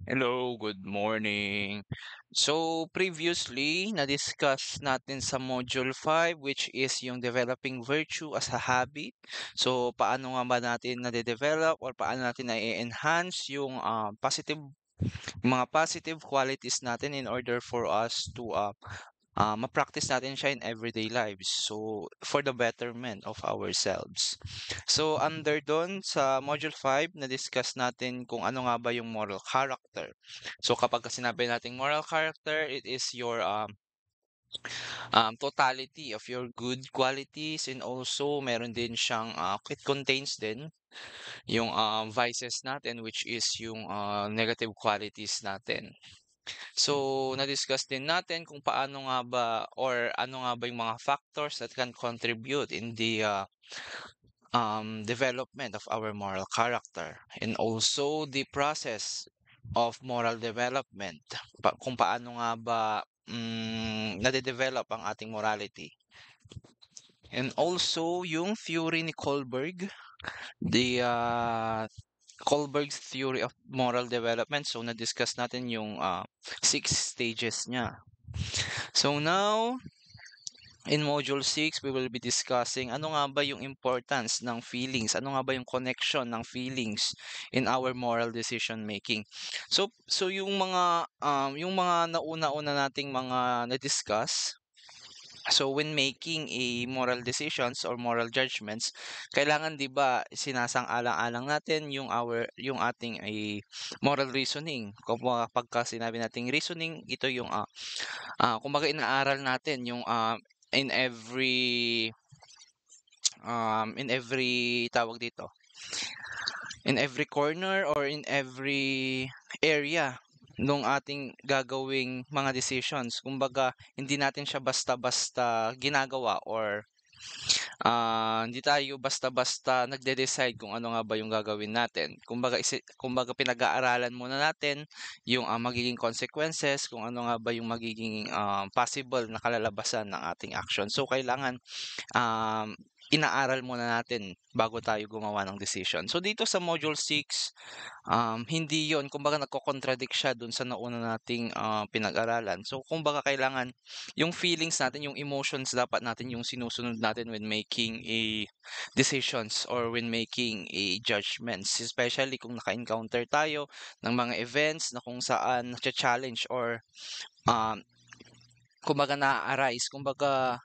Hello, good morning. So previously, na-discuss natin sa Module 5 which is yung developing virtue as a habit. So paano nga ba natin nade-develop or paano natin na-enhance yung mga positive qualities natin in order for us to ma-practice natin siya in everyday lives. So, for the betterment of ourselves. So, under doon sa Module 5, na-discuss natin kung ano nga ba yung moral character. So, kapag sinabi nating moral character, it is your totality of your good qualities and also meron din siyang, it contains din yung vices natin which is yung negative qualities natin. So, na-discuss din natin kung paano nga ba or ano nga ba yung mga factors that can contribute in the development of our moral character and also the process of moral development. Kung paano nga ba nade-develop ang ating morality. And also yung theory ni Kohlberg, the Kohlberg's theory of moral development. So, na-discuss natin yung 6 stages niya. So now, in Module 6, we will be discussing ano nga ba yung importance ng feelings, ano nga ba yung connection ng feelings in our moral decision making. So yung mga nauna-una nating mga na-discuss. So when making a moral decisions or moral judgments, kailangan 'di ba sinasang-alang-alang natin yung ating moral reasoning. Pagka sinabi nating reasoning, ito yung kumbaga inaaral natin yung in every tawag dito, in every corner or in every area nung ating gagawing mga decisions. Kumbaga, hindi natin siya basta-basta ginagawa or hindi tayo basta-basta nagde-decide kung ano nga ba yung gagawin natin. Kumbaga pinag-aaralan muna natin yung magiging consequences, kung ano nga ba yung magiging possible na kalalabasan ng ating action. So kailangan um, inaaral muna natin bago tayo gumawa ng decision. So dito sa Module 6, hindi yon, kumbaga nagko-contradict siya dun sa nauna nating pinag-aralan. So kumbaga kailangan yung feelings natin, yung emotions dapat natin yung sinusunod natin when making a decisions or when making a judgments. Especially kung naka-encounter tayo ng mga events na kung saan na-challenge or um, kumbaga na-arise, kumbaga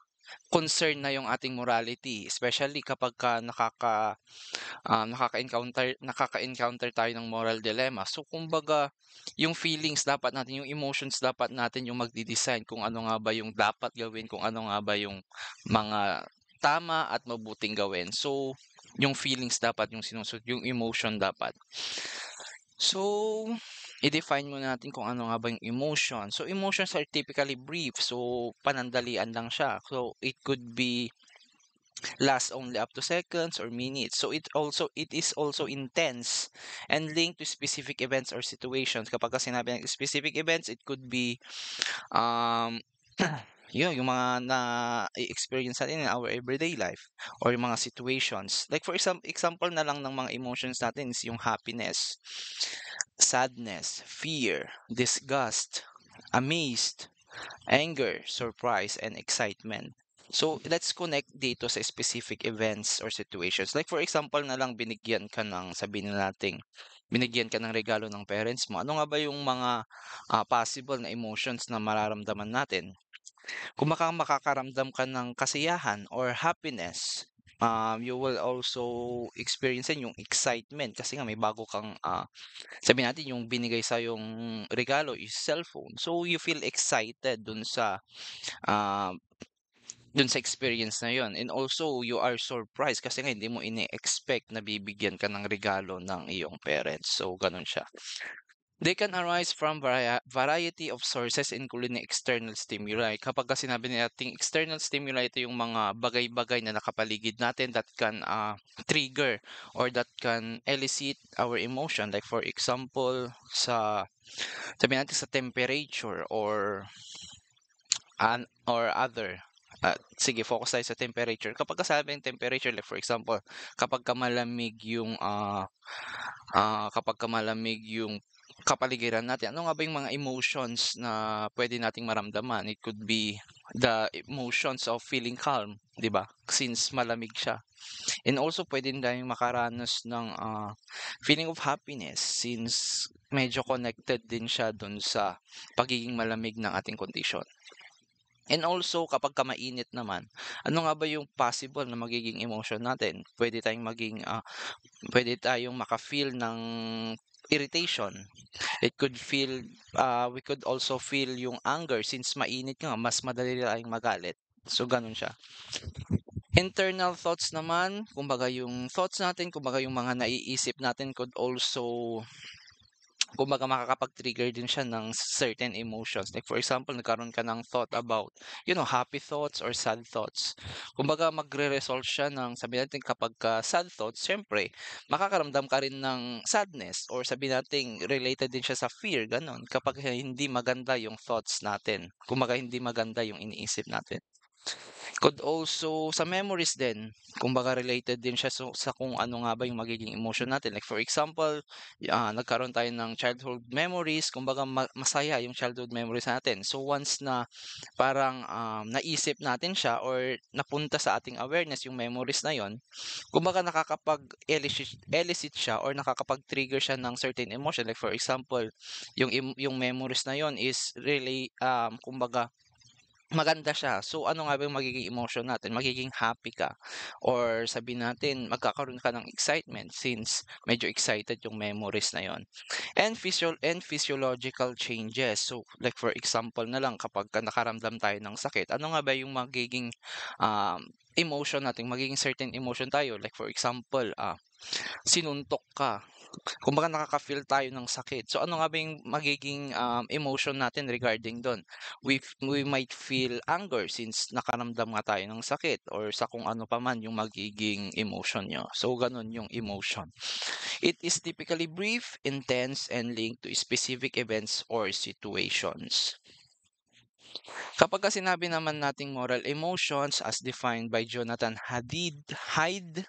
concern na yung ating morality, especially kapagka nakaka-encounter tayo ng moral dilemma. So kumbaga, yung feelings dapat natin, yung emotions dapat natin yung magde-decide kung ano nga ba yung dapat gawin, kung ano nga ba yung mga tama at mabuting gawin. So, yung feelings dapat yung sinusunod, yung emotion dapat. So, i-define muna natin kung ano nga ba yung emotion. So, emotions are typically brief. So, panandalian lang siya. So, it could be last only up to seconds or minutes. So it is also intense and linked to specific events or situations. Kapag sinabi ng specific events, it could be um yung mga na-experience natin in our everyday life or yung mga situations. Like for example na lang ng mga emotions natin is yung happiness, sadness, fear, disgust, amazed, anger, surprise, and excitement. So, let's connect dito sa specific events or situations. Like for example na lang sabihin na nating, binigyan ka ng regalo ng parents mo. Ano nga ba yung mga possible na emotions na mararamdaman natin? Kung makakaramdam ka ng kasiyahan or happiness, you will also experience din yung excitement kasi nga may bago kang sabihin natin yung binigay sa yung regalo is cellphone. So, you feel excited ah, dun sa experience na yon, and also you are surprised kasi nga hindi mo ini-expect na bibigyan ka ng regalo ng iyong parents. So, ganun siya. They can arise from variety of sources including external stimuli. Kapag kasi sinabi nating external stimuli, ito yung mga bagay-bagay na nakapaligid natin that can trigger or that can elicit our emotion. Like for example, sabi natin sa temperature or other. Sige, focus tayo sa temperature. Kapag kasabing temperature, like for example, kapag ka malamig yung kapaligiran natin. Ano nga ba yung mga emotions na pwede nating maramdaman? It could be the emotions of feeling calm, 'di ba? Since malamig siya. And also puwede din tayong makaranas ng, feeling of happiness since medyo connected din siya dun sa pagiging malamig ng ating kondisyon. And also kapagka mainit naman, ano nga ba yung possible na magiging emotion natin? Puwede tayong maka-feel ng irritation. We could also feel yung anger since mainit nga mas madali tayong magalit. So gano'n siya. Internal thoughts naman, kumbaga yung thoughts natin, kumbaga yung mga naiisip natin could also kumbaga makakapag-trigger din siya ng certain emotions. Like for example, nagkaroon ka ng thought about, happy thoughts or sad thoughts. Kumbaga magre-resolve siya ng sabihin natin kapagka sad thoughts, siyempre makakaramdam ka rin ng sadness or sabihin natin related din siya sa fear, gano'n. Kapag hindi maganda yung thoughts natin, kumbaga hindi maganda yung iniisip natin. Could also sa memories din, kumbaga related din siya sa kung ano nga ba yung magiging emotion natin. Like for example, nagkaroon tayo ng childhood memories, kumbaga masaya yung childhood memories natin. So once na parang, naisip natin siya or napunta sa ating awareness yung memories na yon, kumbaga nakakapag-elicit siya or nakakapag-trigger siya ng certain emotion. Like for example, yung memories na yon is really, kumbaga maganda siya. So, ano nga ba yung magiging emotion natin? Magiging happy ka or sabihin natin magkakaroon ka ng excitement since medyo excited yung memories na yon. And physiological changes. So, like for example na lang kapagka nakaramdam tayo ng sakit, ano nga ba yung magiging, emotion natin? Magiging certain emotion tayo. Like for example, sinuntok ka. Kumbaga nakaka-feel tayo ng sakit. So ano nga ba yung magiging, emotion natin regarding dun? We might feel anger since nakaramdam nga tayo ng sakit or sa kung ano pa man yung magiging emotion niyo. So ganun yung emotion. It is typically brief, intense, and linked to specific events or situations. Kapagka sinabi naman nating moral emotions as defined by Jonathan Haidt,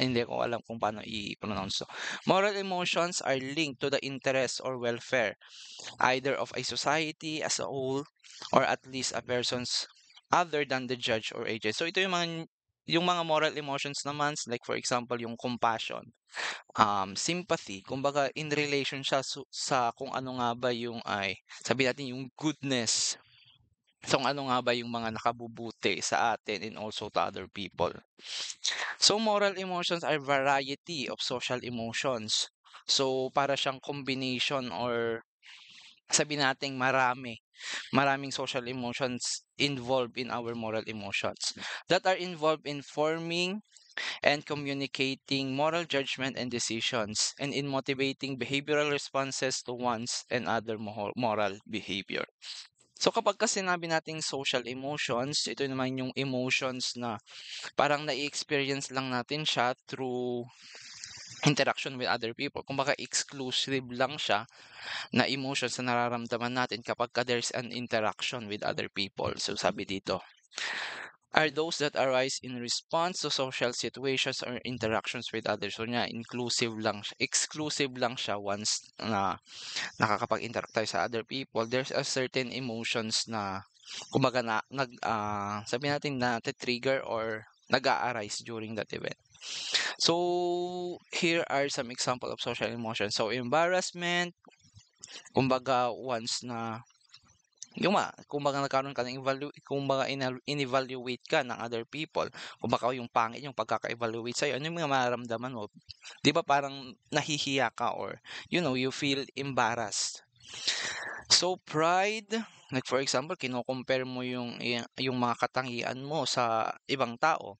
hindi ko alam kung paano i-pronounce 'to. Moral emotions are linked to the interest or welfare either of a society as a whole or at least a person's other than the judge or agent. So ito yung mga moral emotions naman like for example yung compassion, sympathy, kumbaga in relation siya sa kung ano nga ba yung sabihin natin yung goodness. So kung ano nga ba yung mga nakabubuti sa atin and also to other people. So moral emotions are variety of social emotions. So para siyang combination or sabihin nating maraming social emotions involved in our moral emotions that are involved in forming and communicating moral judgment and decisions and in motivating behavioral responses to one's and other moral behavior. So kapag kasi sinabi nating social emotions, ito naman yung emotions na parang nai-experience lang natin siya through interaction with other people. Kumbaga exclusive lang siya na emotions na nararamdaman natin kapagka there's an interaction with other people. So sabi dito, are those that arise in response to social situations or interactions with others. So exclusive lang siya once na nakakapag-interact tayo sa other people. There's a certain emotions na kumbaga sabihin natin na trigger or nag-a-arise during that event. So, here are some example of social emotions. So, embarrassment, kumbaga once na kumbaga nagkaroon ka ng kumbaga in-evaluate ka ng other people. Kumbaga yung pangit yung pagkaka-evaluate sa'yo, ano yung mga mararamdaman mo? 'Di ba parang nahihiya ka or you feel embarrassed. So, pride, like for example, kino-compare mo yung mga katangian mo sa ibang tao.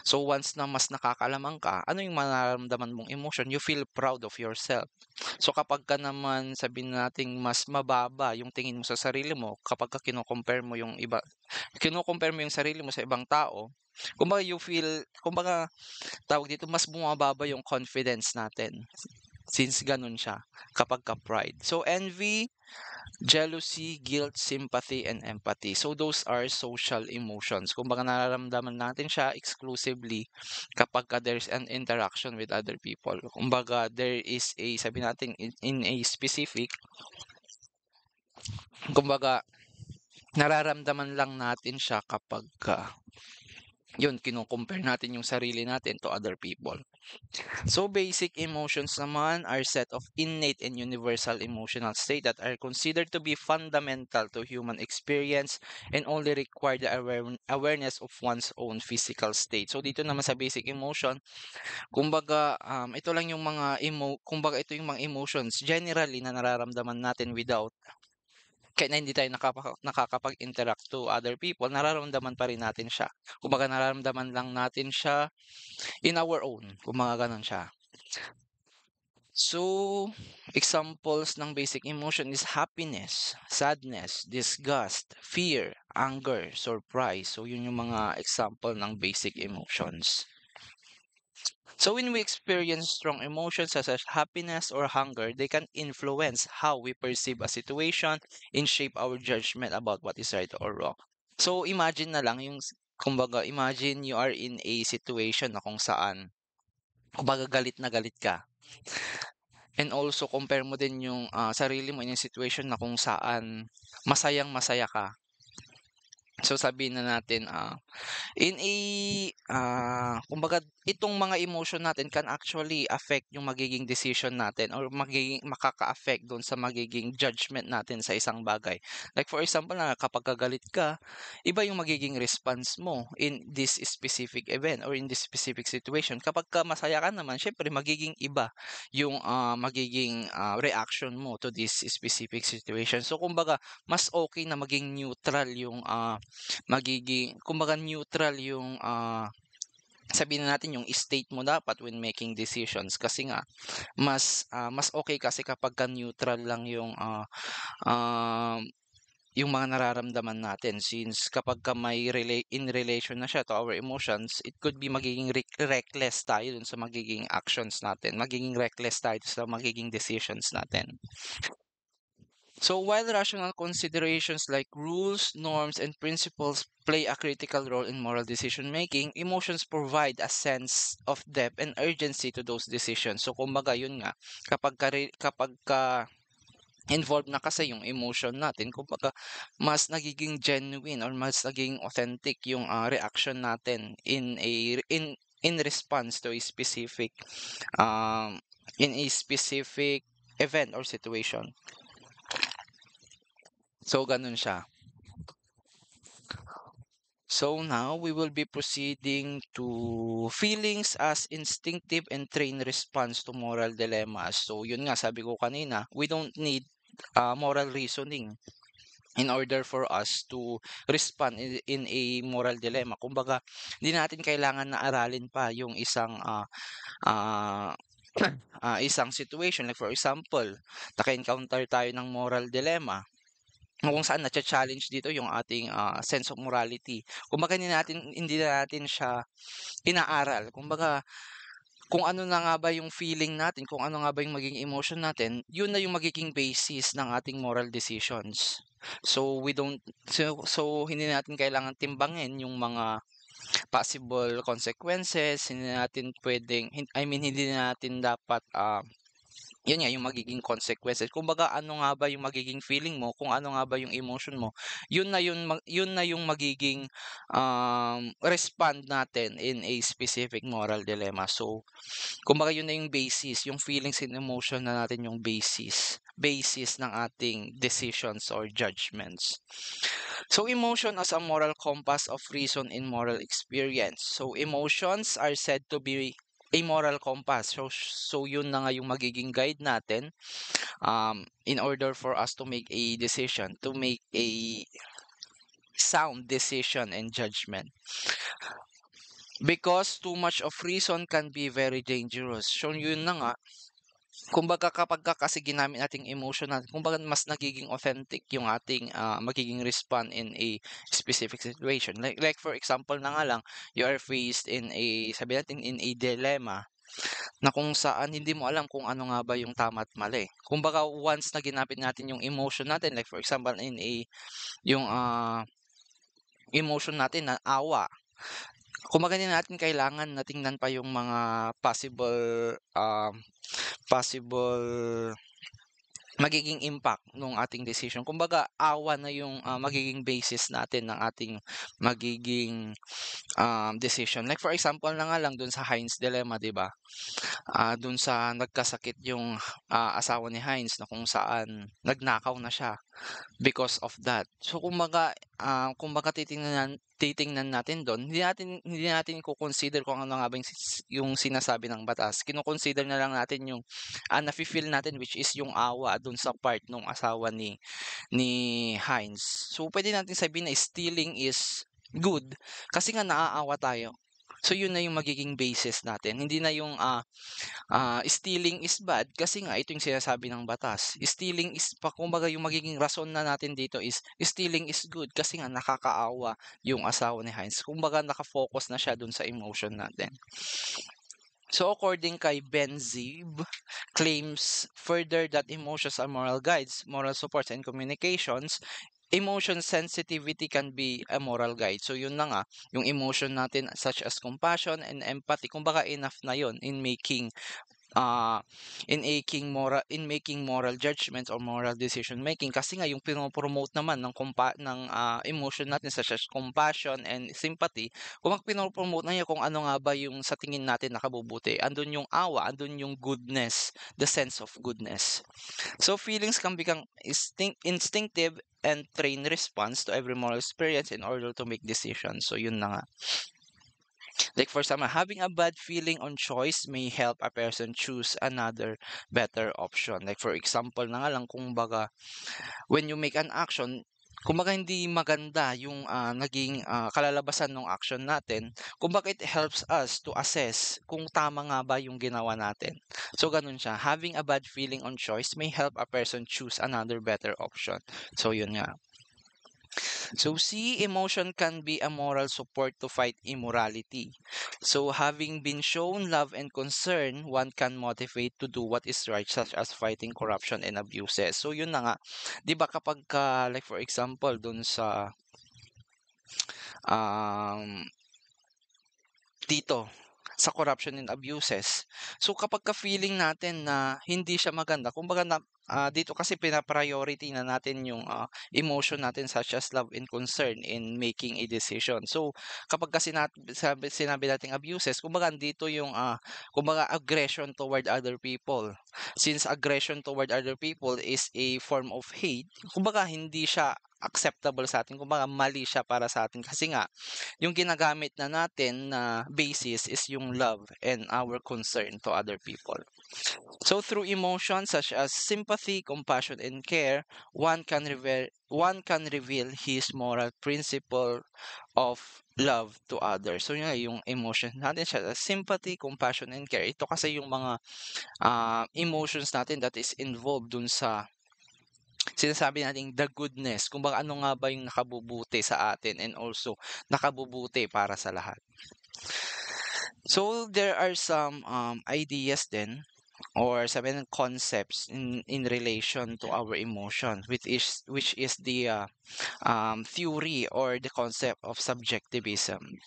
So once na mas nakakalamang ka, ano yung mararamdaman mong emotion? You feel proud of yourself. So kapag ka naman sabihin nating mas mababa yung tingin mo sa sarili mo, kapag ka kino-compare mo yung sarili mo sa ibang tao, kumbaga kumbaga tawag dito, mas bumababa yung confidence natin. since gano'n siya kapagka pride. So envy, jealousy, guilt, sympathy, and empathy. So those are social emotions. Kumbaga nararamdaman natin siya exclusively kapagka there's an interaction with other people. Kumbaga there is a, sabi natin in a specific, kumbaga nararamdaman lang natin siya kapagka yun, kino-compare natin yung sarili natin to other people. So basic emotions naman are set of innate and universal emotional state that are considered to be fundamental to human experience and only require the awareness of one's own physical state. So dito naman sa basic emotion, kumbaga ito lang yung mga kumbaga ito yung mga emotions generally na nararamdaman natin without kahit na hindi tayo nakakapag-interact to other people, nararamdaman pa rin natin siya. Kumbaga nararamdaman lang natin siya in our own, kumbaga gano'n siya. So, examples ng basic emotion is happiness, sadness, disgust, fear, anger, surprise. So, yun yung mga example ng basic emotions. So when we experience strong emotions such as happiness or hunger, they can influence how we perceive a situation and shape our judgment about what is right or wrong. So imagine na lang yung kumbaga imagine you are in a situation na kung saan kumbaga galit na galit ka. And also compare mo din yung sarili mo in a situation na kung saan masayang-masaya ka. So sabihin na natin in a kumbaga itong mga emotion natin can actually affect yung magiging decision natin or makaka-affect doon sa magiging judgment natin sa isang bagay. Like for example na kapag galit ka, iba yung magiging response mo in this specific event or in this specific situation. Kapag ka masaya ka naman, syempre magiging iba yung magiging reaction mo to this specific situation. So kumbaga mas okay na maging neutral yung magiging kumbaga neutral yung sabihin na natin yung state mo dapat when making decisions kasi nga mas okay kasi kapagka neutral lang yung mga nararamdaman natin since kapagka may in relation na siya to our emotions, it could be magiging reckless tayo dun sa magiging actions natin, magiging reckless tayo sa magiging decisions natin. So while rational considerations like rules, norms, and principles play a critical role in moral decision making, emotions provide a sense of depth and urgency to those decisions. So kumbaga yun nga, kapag ka involved na kasi yung emotion natin, kumbaga mas nagiging genuine or mas naging authentic yung reaction natin in response to a specific um in a specific event or situation. So, ganun siya. So now we will be proceeding to feelings as instinctive and trained response to moral dilemmas. So yun nga sabi ko kanina, we don't need moral reasoning in order for us to respond in a moral dilemma. Kumbaga, hindi natin kailangan na aralin pa yung isang ah, isang situation. Like for example, naka-encounter tayo ng moral dilemma kung saan nacha-challenge dito yung ating sense of morality. Kumbaga hindi na natin siya inaaral. Kumbaga kung ano na nga ba yung feeling natin, kung ano nga ba yung magiging emotion natin, yun na yung magiging basis ng ating moral decisions. So we don't so hindi natin kailangan timbangin yung mga possible consequences, hindi natin pwedeng hindi natin dapat yun nga yung magiging consequences. Kumbaga ano nga ba yung magiging feeling mo, kung ano nga ba yung emotion mo, yun na yung magiging respond natin in a specific moral dilemma. So kumbaga yun na yung basis, yung feelings and emotion na natin yung basis ng ating decisions or judgments. So emotion as a moral compass of reason in moral experience. So emotions are said to be a moral compass. So yun na nga yung magiging guide natin in order for us to make a decision, to make a sound decision and judgment. Because too much of reason can be very dangerous. So yun na nga, kumbaga kapagka kasi ginamit nating emotion natin, kumbaga mas nagiging authentic yung ating magiging respond in a specific situation. Like for example na nga lang, you are faced in a sabi natin in a dilemma. na kung saan hindi mo alam kung ano nga ba yung tama at mali. Kumbaga once na ginamit natin yung emotion natin, like for example yung, emotion natin na awa, kumbaga hindi natin kailangan na tingnan pa yung mga possible magiging impact nung ating decision. Kumbaga awa na yung, magiging basis natin ng ating magiging, decision. Like for example na nga lang dun sa Heinz dilemma, 'di ba? Dun sa nagkasakit yung, asawa ni Heinz na kung saan nagnakaw na siya because of that. So kumbaga titingnan natin dun, hindi natin iko-consider kung ano nga ba yung sinasabi ng batas. Kino-consider na lang natin yung, nafi-feel natin, which is yung awa dun sa part nung asawa ni Heinz. So puwede natin sabihin na stealing is good kasi nga naaawa tayo. So yun na yung magiging basis natin, hindi na yung, stealing is bad kasi nga ito yung sinasabi ng batas. Stealing is kumbaga yung magiging rason na natin dito is stealing is good kasi nga nakakaawa yung asawa ni Heinz. Kumbaga naka-focus na siya dun sa emotion natin. So according kay Ben Zeeb, claims further that emotions are moral guides, moral supports, and communications. Emotion sensitivity can be a moral guide. So yun na nga, yung emotion natin such as compassion and empathy, kumbaga enough na yun uh, in making moral judgments or moral decision making kasi nga yung pinopromote naman ng emotion natin such as compassion and sympathy, kung pinopromote na niya kung ano nga ba yung sa tingin natin nakabubuti, andun yung awa, andun yung goodness, the sense of goodness. So feelings can become instinctive and train response to every moral experience in order to make decisions. So yun na nga. Like for example, having a bad feeling on choice may help a person choose another better option. Like for example na nga lang, kumbaga, when you make an action, kumbaga hindi maganda yung naging kalalabasan ng action natin, kumbaga it helps us to assess kung tama nga ba yung ginawa natin. So ganun siya. Having a bad feeling on choice may help a person choose another better option. So yun nga. So C, emotion can be a moral support to fight immorality. So having been shown love and concern, one can motivate to do what is right, such as fighting corruption and abuses. So yun na nga, 'di ba kapag like for example dun sa um dito sa corruption and abuses. So kapag ka-feeling natin na hindi siya maganda, kumbaga dito kasi pina-priority na natin yung emotion natin such as love and concern in making a decision. So kapag kasi sinabi nating abuses, kumbaga dito yung kumbaga aggression toward other people. Since aggression toward other people is a form of hate, kumbaga hindi siya acceptable sa atin, kumbaga mali siya para sa atin kasi nga yung ginagamit na natin na basis is yung love and our concern to other people. So through emotions such as sympathy, compassion, and care, one can reveal his moral principle of love to others. So yun nga, yung emotion natin siya, sympathy, compassion, and care. Ito kasi yung mga emotions natin that is involved dun sa sinasabi nating the goodness, kung ano nga ba yung nakabubuti sa atin and also nakabubuti para sa lahat. So there are some ideas then or seven concepts in relation to our emotion, which is the theory or the concept of subjectivism.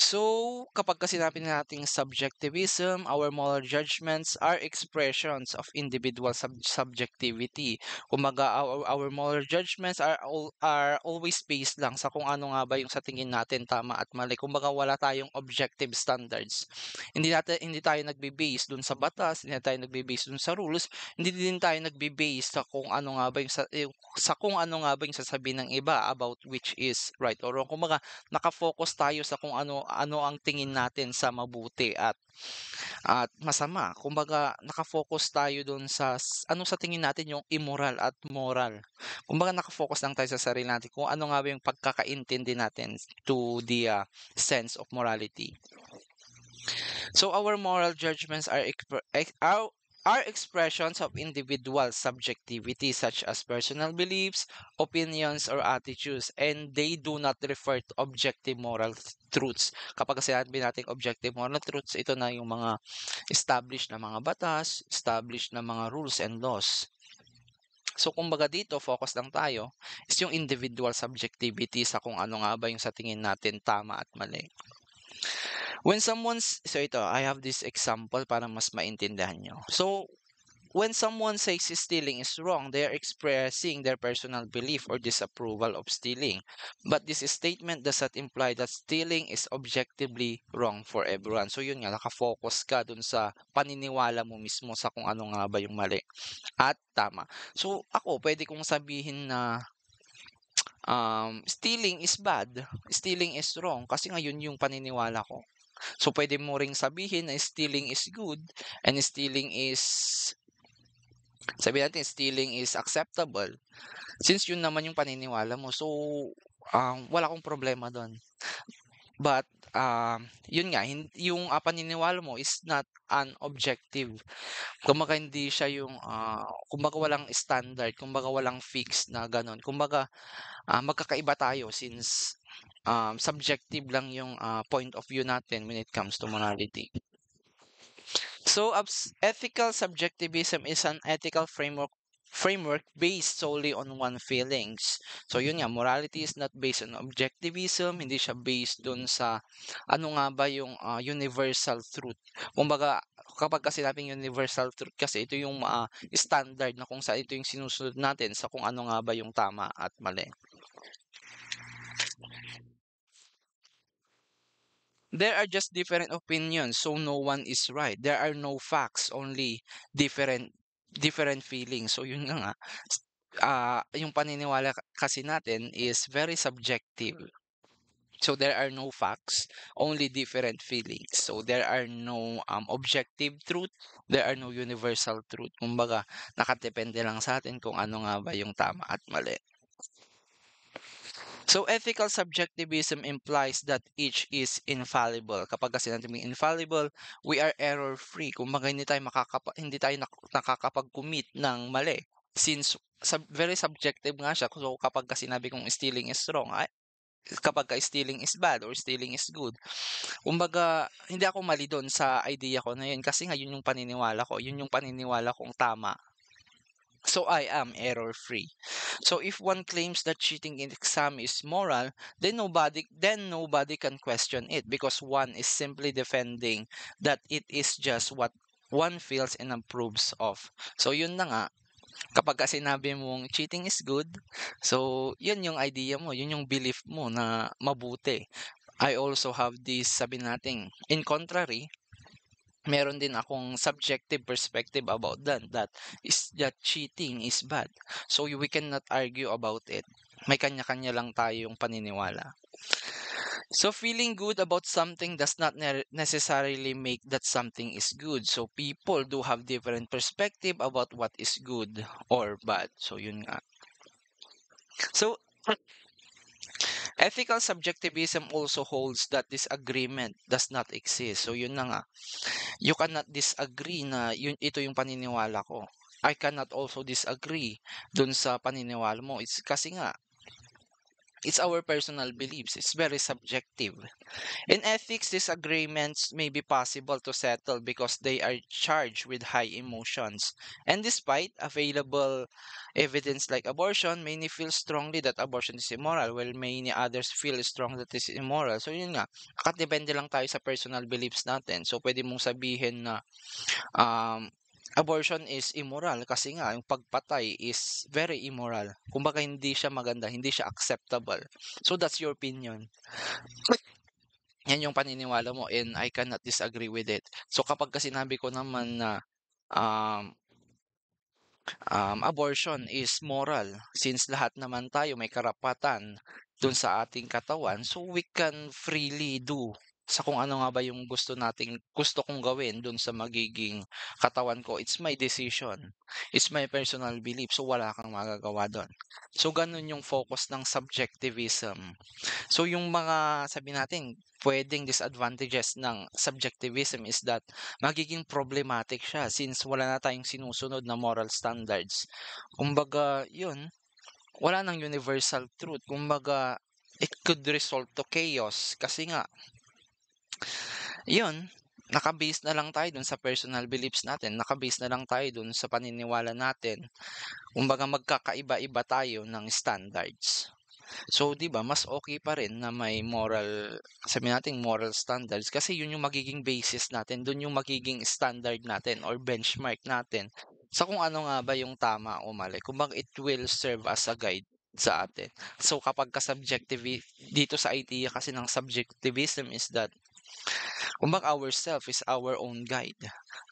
So, kapag kasi sinabi nating subjectivism, our moral judgments are expressions of individual subjectivity. Kumbaga, our moral judgments are always based lang sa kung ano nga ba yung sa tingin natin tama at mali. Kumbaga, wala tayong objective standards. Hindi tayo nagbe-base dun sa batas, hindi tayo nagbe-base dun sa rules, hindi din tayo nagbe-base sa kung ano nga ba sa kung ano nga ba yung sasabihin ng iba about which is right or wrong. Kumbaga, naka-focus tayo sa kung ano ang tingin natin sa mabuti at masama. Kumbaga, naka-focus tayo dun sa ano sa tingin natin yung immoral at moral. Kumbaga, naka-focus lang tayo sa sarili natin kung ano nga ba yung pagkakaintindi natin to the sense of morality. So our moral judgments are are expressions of individual subjectivity such as personal beliefs, opinions, or attitudes, and they do not refer to objective moral truths. Kapag sinabi natin objective moral truths, ito na yung mga established na mga batas, established na mga rules and laws. So kumbaga dito, focus lang tayo is yung individual subjectivity sa kung ano nga ba yung sa tingin natin tama at mali. So ito, I have this example para mas maintindihan nyo. So, when someone says stealing is wrong, they are expressing their personal belief or disapproval of stealing. But this statement does not imply that stealing is objectively wrong for everyone. So yun nga, nakafocus ka dun sa paniniwala mo mismo sa kung ano nga ba yung mali at tama. So ako, pwede kong sabihin na stealing is bad, stealing is wrong, kasi ngayon yung paniniwala ko. So pwede mo ring sabihin na stealing is good and sabihin natin stealing is acceptable. Since yun naman yung paniniwala mo, so wala akong problema doon. But yun nga, yung paniniwala mo is not an objective. Kumbaga hindi siya yung kumbaga walang standard, kumbaga walang fix na ganun. Kumbaga magkakaiba tayo since subjective lang yung point of view natin when it comes to morality. So, ethical subjectivism is an ethical framework based solely on one feelings. So, yun nga, morality is not based on objectivism, hindi siya based dun sa ano nga ba yung universal truth. Kumbaga, kapag kasi sinabing universal truth kasi ito yung standard na kung saan ito yung sinusunod natin sa kung ano nga ba yung tama at mali. There are just different opinions, so no one is right. There are no facts, only different feelings. So yun nga, yung paniniwala kasi natin is very subjective. So there are no facts, only different feelings. So there are no objective truth, there are no universal truth. Kumbaga, nakadepende lang sa atin kung ano nga ba yung tama at mali. So ethical subjectivism implies that each is infallible. Kapag kasi natin infallible, we are error free. Kumbaga hindi tayo nakakapag-commit ng mali. Since very subjective nga siya. So kapag kasi sinabi kong stealing is wrong, kapag stealing is bad or stealing is good. Kumbaga, hindi ako mali doon sa idea ko na yun kasi nga yun yung paniniwala ko. Yun yung paniniwala kong tama. So I am error free. So if one claims that cheating in exam is moral, then nobody can question it because one is simply defending that it is just what one feels and approves of. So yun na nga, kapag sinabi mong cheating is good, so yun yung idea mo, yun yung belief mo na mabuti. I also have this, sabi natin, in contrary, meron din akong subjective perspective about that is that cheating is bad. So we cannot argue about it. May kanya-kanya lang tayong paniniwala. So feeling good about something does not necessarily make that something is good. So people do have different perspective about what is good or bad. So yun nga. So ethical subjectivism also holds that disagreement does not exist. So yun na nga. You cannot disagree na ito yung paniniwala ko. I cannot also disagree dun sa paniniwala mo. It's kasi nga, it's our personal beliefs. It's very subjective. In ethics, disagreements may be possible to settle because they are charged with high emotions. And despite available evidence like abortion, many feel strongly that abortion is immoral, while many others feel strong that it is immoral. So yun nga, nakadepende lang tayo sa personal beliefs natin. So pwede mong sabihin na abortion is immoral kasi nga yung pagpatay is very immoral. Kumbaga hindi siya maganda, hindi siya acceptable. So that's your opinion. Yan yung paniniwala mo and I cannot disagree with it. So kapag kasi sinabi ko naman na abortion is moral, since lahat naman tayo may karapatan dun sa ating katawan, so we can freely do sa kung ano nga ba yung gusto kong gawin dun sa magiging katawan ko, it's my decision. It's my personal belief, so wala kang magagawa dun. So ganun yung focus ng subjectivism. So yung mga sabi natin, puwedeng disadvantages ng subjectivism is that magiging problematic siya since wala na tayong sinusunod na moral standards. Kumbaga yun, wala ng universal truth. Kumbaga, it could result to chaos kasi nga yun, naka-base na lang tayo dun sa personal beliefs natin, naka-base na lang tayo dun sa paniniwala natin. Kumbaga magkakaiba-iba tayo ng standards. So, 'di ba, mas okay pa rin na may moral, sabihin nating moral standards kasi yun yung magiging basis natin, dun yung magiging standard natin or benchmark natin sa kung ano nga ba yung tama o mali. Kumbaga it will serve as a guide sa atin. So, kapagka dito sa idea kasi ng subjectivism is that kumbaga our self is our own guide.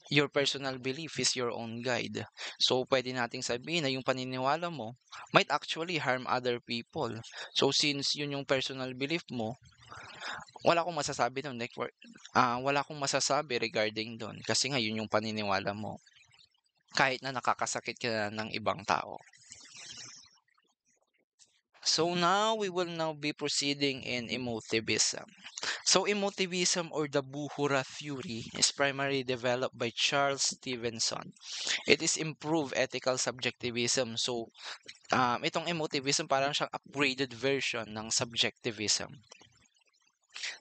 Your personal belief is your own guide. So, pwede nating sabihin na yung paniniwala mo might actually harm other people. So, since yun yung personal belief mo, wala akong masasabi dun. Wala akong masasabi regarding dun. Kasi nga, yun yung paniniwala mo. Kahit na nakakasakit ka ng ibang tao. So now we will now be proceeding in emotivism. So emotivism or the Buhura theory is primarily developed by Charles Stevenson. It is improved ethical subjectivism. So itong emotivism parang siyang upgraded version ng subjectivism.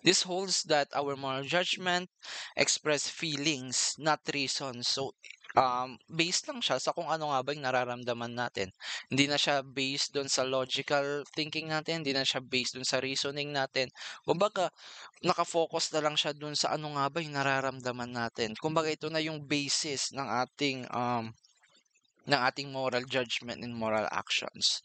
This holds that our moral judgment express feelings, not reasons. So, based lang siya sa kung ano nga ba yung nararamdaman natin. Hindi na siya based doon sa logical thinking natin, hindi na siya based doon sa reasoning natin. Kumbaga, nakafocus na lang siya doon sa ano nga ba yung nararamdaman natin. Kumbaga, ito na yung basis ng ating moral judgment and moral actions.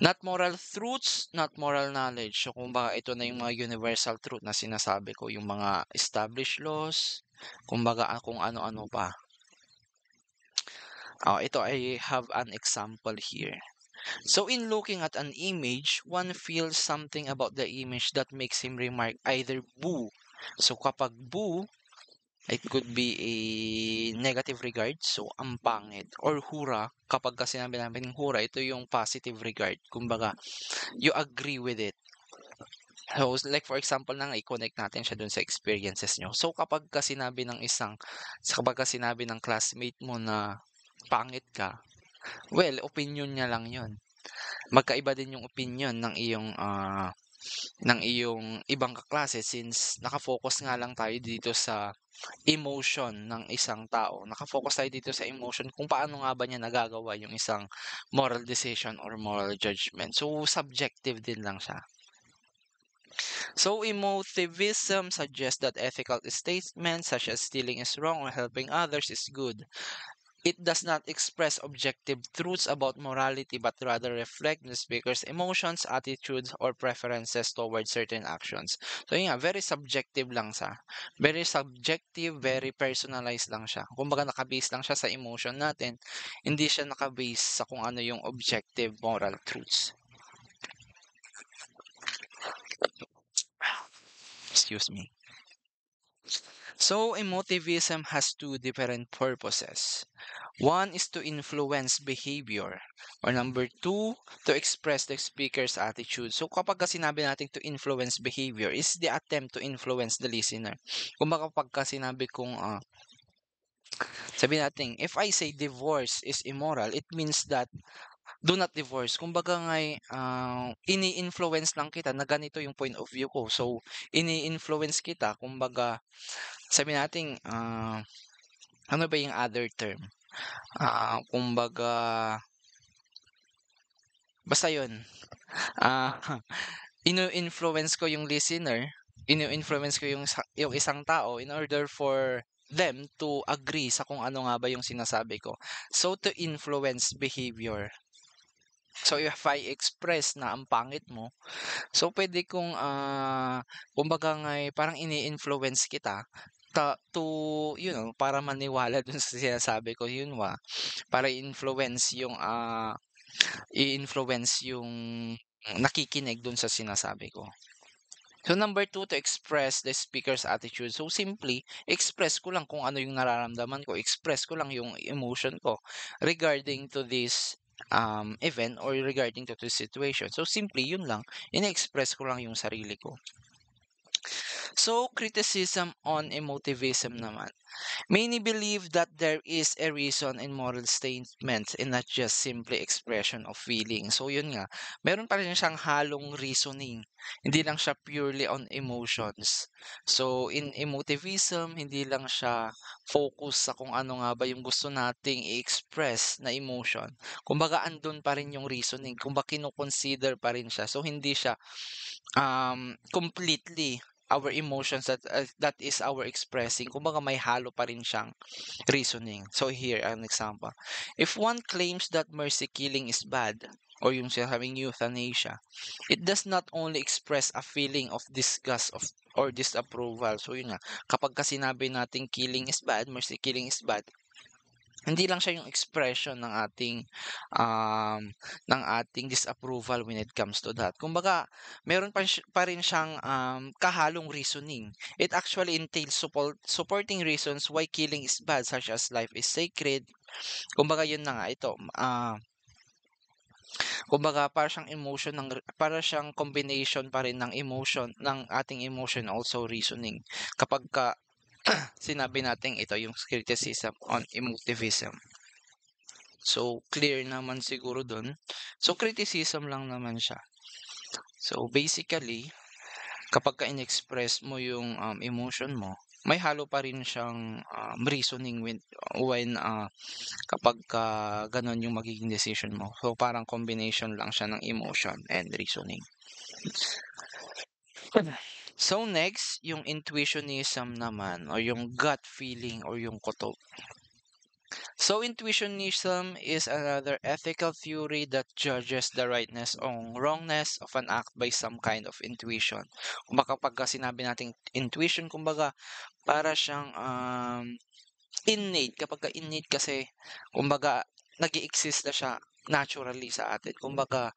Not moral truths, not moral knowledge. So, kumbaga, ito na yung mga universal truth na sinasabi ko, yung mga established laws, kumbaga, kung ano-ano pa. Ito, I have an example here. So, in looking at an image, one feels something about the image that makes him remark either boo. So, kapag boo, it could be a negative regard, so ang pangit. Or hura, kapag kasi sinabi namin hura, ito yung positive regard. Kumbaga, you agree with it. So, like for example na i-connect natin siya dun sa experiences nyo. So, kapag ka sinabi ng classmate mo na pangit ka, well, opinion niya lang yon. Magkaiba din yung opinion ng iyong ibang kaklase since nakafocus nga lang tayo dito sa emotion ng isang tao. Nakafocus tayo dito sa emotion kung paano nga ba niya nagagawa yung isang moral decision or moral judgment. So, subjective din lang siya. So, emotivism suggests that ethical statements such as stealing is wrong or helping others is good. It does not express objective truths about morality but rather reflect the speaker's emotions, attitudes, or preferences towards certain actions. So yun nga, very subjective lang siya. Very subjective, very personalized lang siya. Kumbaga nakabase lang siya sa emotion natin, hindi siya nakabase sa kung ano yung objective moral truths. Excuse me. So, emotivism has two different purposes. One is to influence behavior. Or number two, to express the speaker's attitude. So, kapag sinabi natin to influence behavior, is the attempt to influence the listener. Kung kapag sinabi kong, sabi natin, if I say divorce is immoral, it means that do not divorce. Kumbaga nga, ini-influence lang kita na ganito yung point of view ko. So, ini-influence kita, kumbaga, sabi natin, ano ba yung other term? Kumbaga, basta yun. Ino-influence ko yung listener, ino-influence ko yung isang tao in order for them to agree sa kung ano nga ba yung sinasabi ko. So, to influence behavior. So, if I express na ang pangit mo, so pwede kong, kumbaga nga parang ini-influence kita to, para maniwala dun sa sinasabi ko, para i-influence yung nakikinig dun sa sinasabi ko. So number 2, to express the speaker's attitude. So simply, express ko lang kung ano yung nararamdaman ko, express ko lang yung emotion ko regarding to this event or regarding to this situation. So simply, yun lang, ina-express ko lang yung sarili ko. So criticism on emotivism naman. Many believe that there is a reason in moral statements and not just simply expression of feeling. So yun nga, meron pa rin siyang halong reasoning. Hindi lang siya purely on emotions. So in emotivism, hindi lang siya focus sa kung ano nga ba yung gusto nating i-express na emotion. Kumbaga andun pa rin yung reasoning, kumbaga kino-consider pa rin siya. So hindi siya completely our emotions that is our expressing. Kumbaga may halo pa rin siyang reasoning. So here an example. If one claims that mercy killing is bad or yung sinasabing euthanasia, it does not only express a feeling of disgust or disapproval. So yun nga, kapag ka sinabi natin killing is bad, mercy killing is bad, hindi lang siya yung expression ng ating disapproval when it comes to that. Kumbaga, meron pa rin siyang kahalong reasoning. It actually entails supporting reasons why killing is bad, such as life is sacred. Kumbaga yun na nga ito. Kumbaga para siyang combination pa rin ng emotion ng ating emotion, also reasoning. Kapag ka sinabi natin ito yung criticism on emotivism. So, clear naman siguro dun. So, criticism lang naman siya. So, basically, kapag ka in-express mo yung emotion mo, may halo pa rin siyang reasoning when kapag ka ganun yung magiging decision mo. So, parang combination lang siya ng emotion and reasoning. So, next, yung intuitionism naman or yung gut feeling or yung kutob. So, intuitionism is another ethical theory that judges the rightness or wrongness of an act by some kind of intuition. Kumbaga, kapag sinabi nating intuition, kumbaga, para siyang innate. Kapag innate kasi, kumbaga, nag exist na siya naturally sa atin. Kumbaga,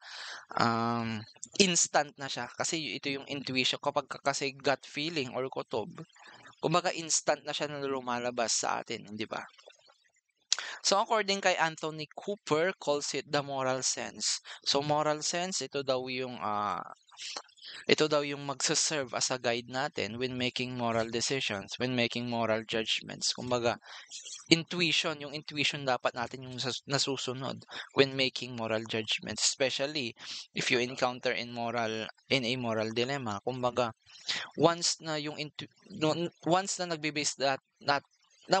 instant na siya. Kasi ito yung intuition. Kapag kasi gut feeling or kutob, kumbaga, instant na siya na lumalabas sa atin, di ba? So according kay Anthony Cooper, calls it the moral sense. So moral sense, ito daw yung magse-serve as a guide natin when making moral decisions, when making moral judgments. Kumbaga, yung intuition dapat natin yung nasusunod when making moral judgments, especially if you encounter in a moral dilemma. Kumbaga, once na yung once na nagbe-base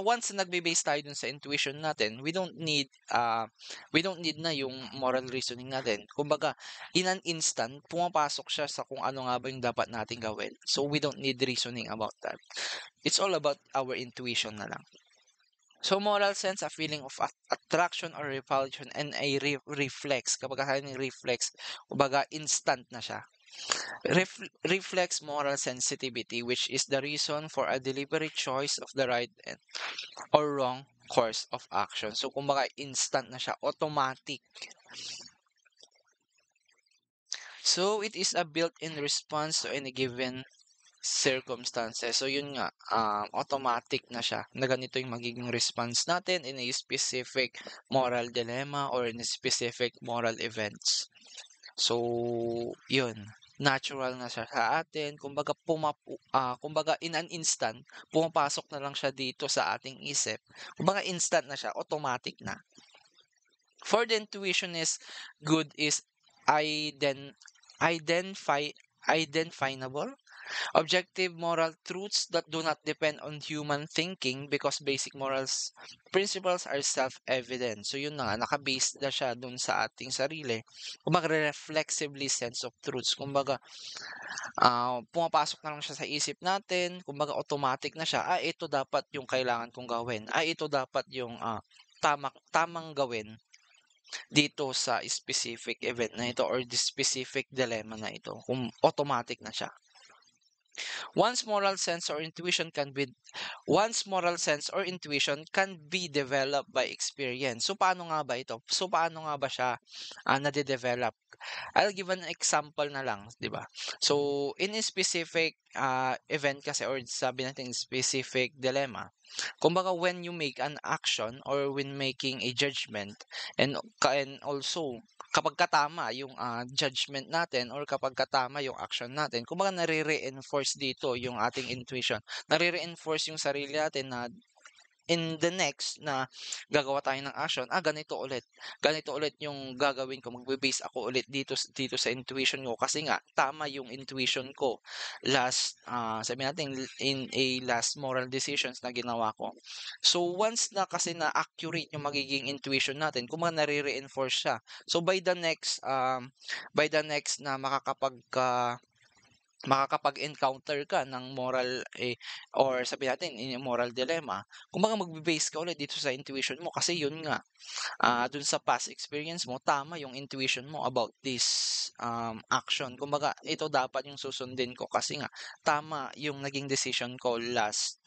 once na nagbe-base tayo dun sa intuition natin, we don't need na yung moral reasoning natin. Kumbaga, in an instant, pumapasok siya sa kung ano nga ba yung dapat nating gawin. So, we don't need reasoning about that. It's all about our intuition na lang. So, moral sense, a feeling of attraction or repulsion and a reflex. Kapag sabi ng reflex, kumbaga, instant na siya. Reflects moral sensitivity, which is the reason for a deliberate choice of the right or wrong course of action. So, kumbaga, instant na siya, automatic. So, it is a built-in response to any given circumstances. So, yun nga, automatic na siya na ganito yung magiging response natin in a specific moral dilemma or in a specific moral events. So, yun. Natural na siya sa atin. Kumbaga, kumbaga in an instant, pumapasok na lang siya dito sa ating isip. Kumbaga, instant na siya, automatic na. For the intuitionist, good is identifiable, objective moral truths that do not depend on human thinking because basic morals principles are self-evident. So yun na nga, naka-base na siya dun sa ating sarili. Kumbaga reflexively sense of truths. Kumbaga, pumapasok na lang siya sa isip natin. Kumbaga automatic na siya. Ito dapat yung kailangan kong gawin. Ito dapat yung tamang gawin dito sa specific event na ito or the specific dilemma na ito. Kung automatic na siya. One's moral sense or intuition can be One's moral sense or intuition can be developed by experience. So paano nga ba ito? So paano nga ba siya nade-develop? I'll give an example na lang, 'di ba? So in a specific event kasi or sabi natin specific dilemma. Kumbaga when you make an action or when making a judgment and also kapag katama yung judgment natin or kapag katama yung action natin, kumbaga nare-reinforce dito yung ating intuition. Nare-reinforce yung sarili natin na in the next na gagawa tayo ng action, ganito ulit. Ganito ulit yung gagawin ko. Magbe-base ako ulit dito sa intuition ko kasi nga tama yung intuition ko last sabi natin in a last moral decisions na ginawa ko. So once na kasi na accurate yung magiging intuition natin, kung nare-reinforce siya. So by the next na makakapag-encounter ka ng moral or sabi natin in a moral dilemma, kumbaga magbe-base ka ulit dito sa intuition mo kasi yun nga, dun sa past experience mo tama yung intuition mo about this action. Kumbaga ito dapat yung susundin ko kasi nga tama yung naging decision ko last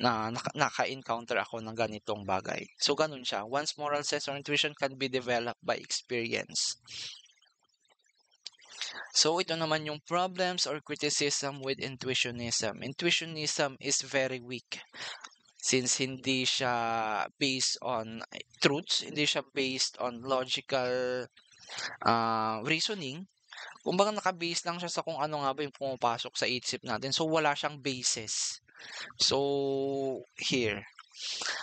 na naka-encounter ako ng ganitong bagay. So ganun siya. Once moral sense or intuition can be developed by experience. So ito naman yung problems or criticism with intuitionism. Intuitionism is very weak since hindi siya based on truths, hindi siya based on logical reasoning. Kumbaga naka-base lang siya sa kung ano nga ba yung pumapasok sa isip natin. So wala siyang basis. So here,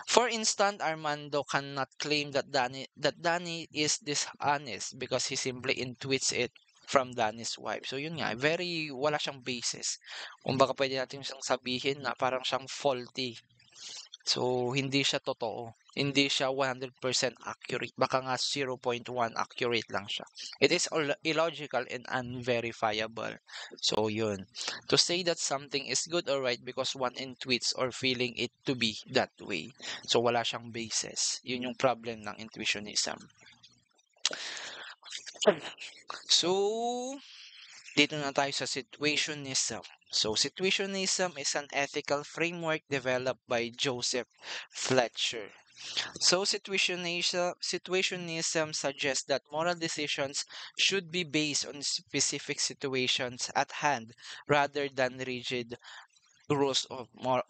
for instance, Armando cannot claim that Danny is dishonest because he simply intuits it from Danny's wife. So yun nga, very wala siyang basis. Kumbaga pwede natin siyang sabihin na parang siyang faulty. So hindi siya totoo. Hindi siya 100% accurate. Baka nga 0.1 accurate lang siya. It is illogical and unverifiable. So yun. To say that something is good or right because one intuits or feeling it to be that way. So wala siyang basis. Yun yung problem ng intuitionism. So, dito na tayo sa situationism. So, situationism is an ethical framework developed by Joseph Fletcher. So, situationism suggests that moral decisions should be based on specific situations at hand rather than rigid rules of moral